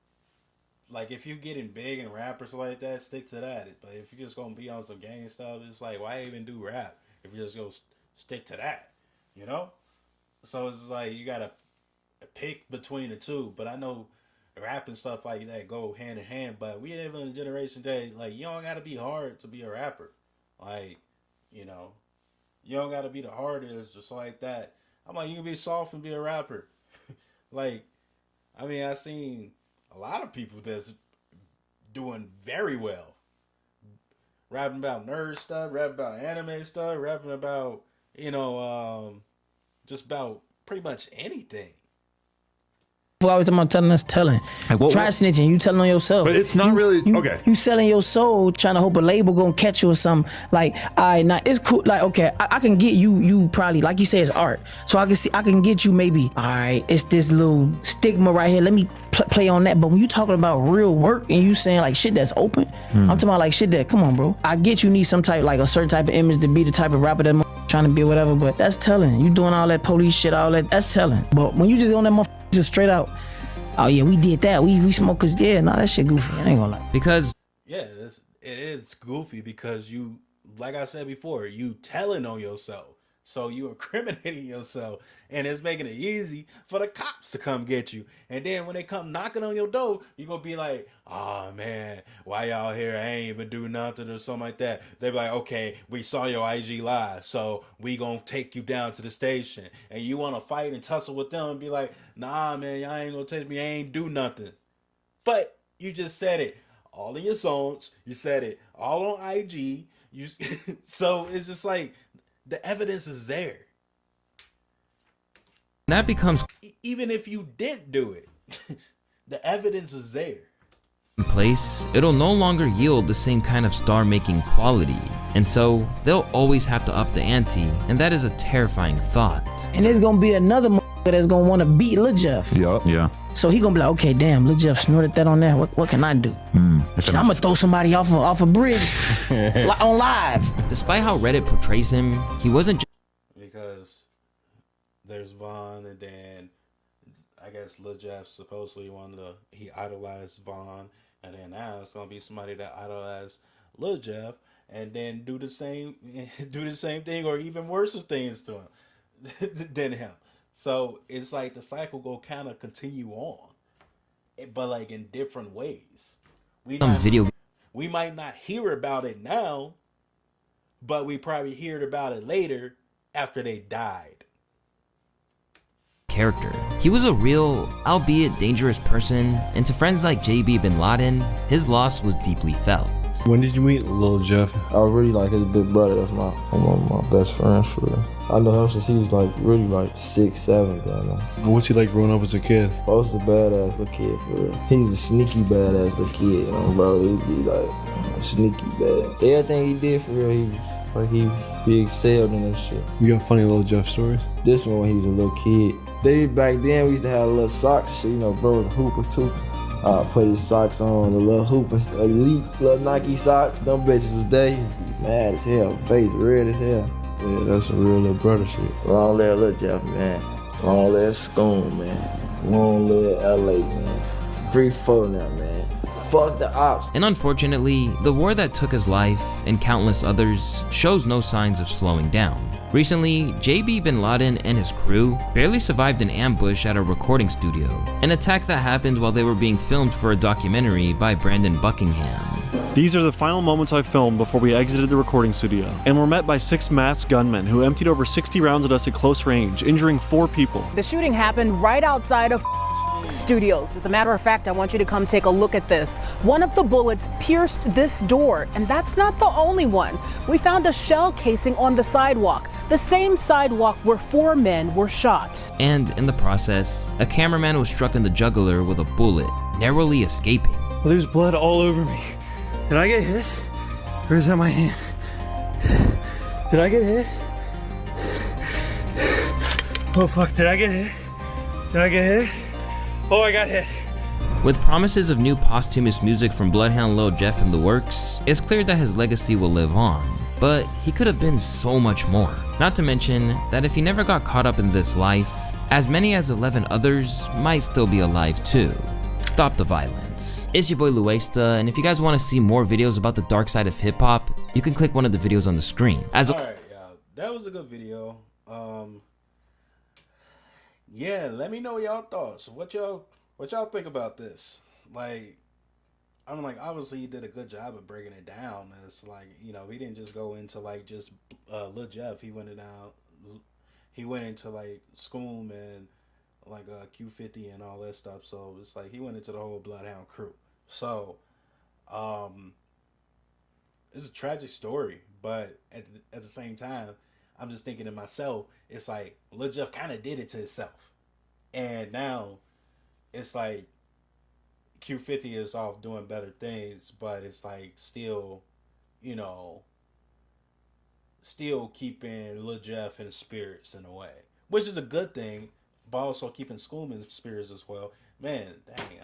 like if you're getting big in rap or something like that, stick to that. But if you're just gonna be on some gang stuff, it's like, why even do rap if you just go stick to that, you know? So it's like you gotta pick between the two. But I know rap and stuff like that go hand in hand. But we live in a generation that, like, you don't gotta be hard to be a rapper. Like, you know, you don't gotta be the hardest or something like that. I'm like, you can be soft and be a rapper. Like, I mean, I seen a lot of people that's doing very well, rapping about nerd stuff, rapping about anime stuff, rapping about, you know, just about pretty much anything. Before I was talking about telling us telling. Like Try snitching, you telling on yourself. But it's not really okay. You selling your soul, trying to hope a label gonna catch you or something. Like, alright, now it's cool. Like, okay, I can get you probably, like you say, it's art. So I can get you maybe, alright, it's this little stigma right here. Let me play on that. But when you talking about real work and you saying like shit that's open, I'm talking about like shit that, come on, bro. I get you need some type, like a certain type of image to be the type of rapper that trying to be or whatever. But that's telling. You doing all that police shit, all that. That's telling. But when you just on that motherfucker, just straight out, oh yeah, we did that. We smoked cause yeah, nah, that shit goofy. I ain't gonna lie. Because yeah, it is goofy because you, like I said before, you telling on yourself. So you incriminating yourself, and it's making it easy for the cops to come get you. And then when they come knocking on your door, you gonna be like, "Oh man, why y'all here? I ain't even do nothing," or something like that. They be like, "Okay, we saw your IG live, so we gonna take you down to the station." And you wanna fight and tussle with them and be like, "Nah, man, y'all ain't gonna take me. I ain't do nothing." But you just said it all in your songs. You said it all on IG. You so it's just like the evidence is there. That becomes Even if you didn't do it, the evidence is there. in place, it'll no longer yield the same kind of star-making quality, and so they'll always have to up the ante, and that is a terrifying thought. And there's gonna be another motherfucker that's gonna want to beat Lil Jeff. Yeah. So he gonna be like, okay, damn, Lil Jeff snorted that on there. What can I do? Shit, I'm gonna throw somebody off a bridge on live. Despite how Reddit portrays him, he wasn't Because there's Vaughn, and then I guess Lil Jeff supposedly he idolized Vaughn, and then now it's gonna be somebody that idolized Lil Jeff, and then do the same thing or even worse things to him than him. So it's like the cycle go kind of continue on, but like in different ways. We might not hear about it now, but we probably heard about it later after they died. character. He was a real, albeit dangerous person, and to friends like JB Bin Laden, his loss was deeply felt. When did you meet Lil Jeff? I really like his big brother. That's one of my best friends for real. I know him since he was like really like 6, 7. What's he like growing up as a kid? Folks a badass little kid for real. He's a sneaky badass little kid, you know, bro. He'd be like a sneaky bad. Everything he did for real, he excelled in that shit. You got funny Lil Jeff stories? This one when he was a little kid. Back then we used to have little socks shit, you know, bro was a hooper too. Put his socks on, the little hoopers, elite little Nike socks. Them bitches was there. He be mad as hell, face red as hell. Yeah, that's some real little brother shit. Long live Lil Jeff, man. Long live Schoon, man. Long live LA, man. Free for now, man. Fuck the ops. And unfortunately, the war that took his life and countless others shows no signs of slowing down. Recently, JB Bin Laden and his crew barely survived an ambush at a recording studio, an attack that happened while they were being filmed for a documentary by Brandon Buckingham. These are the final moments I filmed before we exited the recording studio, and were met by 6 masked gunmen who emptied over 60 rounds at us at close range, injuring 4 people. The shooting happened right outside of studios. As a matter of fact, I want you to come take a look at this. One of the bullets pierced this door, and that's not the only one. We found a shell casing on the sidewalk, the same sidewalk where 4 men were shot. And in the process, a cameraman was struck in the jugular with a bullet, narrowly escaping. Well, there's blood all over me. Did I get hit? Or is that my hand? Did I get hit? Oh fuck, did I get hit? Did I get hit? Oh, I got hit. With promises of new posthumous music from Bloodhound Lil Jeff in the works, it's clear that his legacy will live on. But he could have been so much more. Not to mention that if he never got caught up in this life, as many as 11 others might still be alive too. Stop the violence. It's your boy Luesta, and if you guys want to see more videos about the dark side of hip hop, you can click one of the videos on the screen. Alright, yeah, that was a good video. Yeah, let me know y'all thoughts. What y'all think about this? Like, I'm like, obviously he did a good job of breaking it down. It's like, you know, he didn't just go into like just Lil Jeff. He went into like Schoom and like Q50 and all that stuff. So it's like he went into the whole Bloodhound crew. So, it's a tragic story, but at the same time, I'm just thinking to myself, it's like Lil Jeff kind of did it to himself. And now it's like Q50 is off doing better things, but it's like still, you know, still keeping Lil Jeff in spirits in a way, which is a good thing, but also keeping Schoom in spirits as well. Man, dang,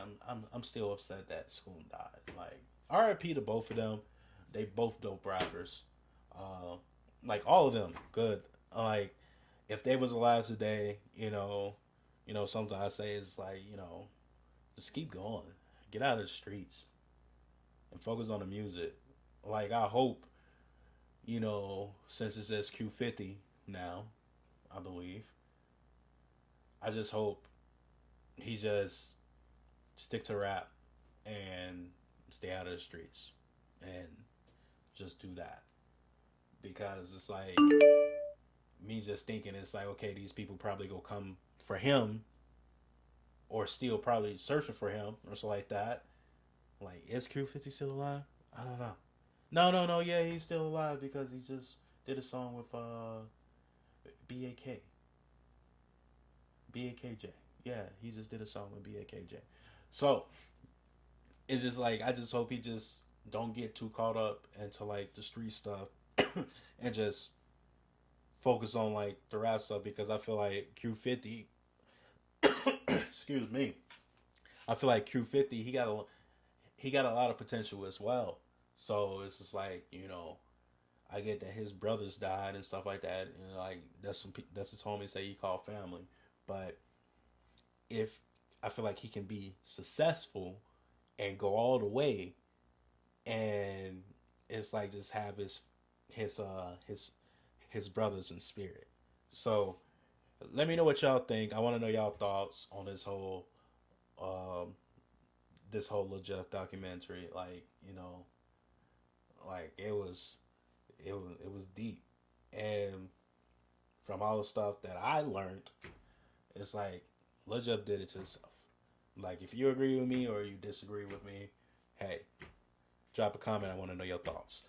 I'm still upset that Schoom died. Like, RIP to both of them. They both dope rappers. Like all of them good. Like if they was alive today, you know, something I say is like, you know, just keep going, get out of the streets, and focus on the music. like I hope, you know, since it says Q50 now, I believe. I just hope he just stick to rap and stay out of the streets and just do that. Because it's like me just thinking it's like, okay, these people probably go come for him or still probably searching for him or something like that. Like, is Q50 still alive? I don't know. No, yeah, he's still alive because he just did a song with BAKJ. Yeah, he just did a song with BAKJ. So it's just like I just hope he just don't get too caught up into like the street stuff and just focus on like the rap stuff, because I feel like Q50 excuse me, I feel like Q50 he got a lot of potential as well. So it's just like, you know, I get that his brothers died and stuff like that, and like that's his homies say he called family. But if I feel like he can be successful and go all the way, and it's like just have his brothers in spirit. So let me know what y'all think. I want to know y'all thoughts on this whole Lil Jeff documentary. Like, you know, like it was deep, and from all the stuff that I learned, it's like Lil Jeff did it to himself. Like, if you agree with me or you disagree with me, hey, drop a comment. I want to know your thoughts.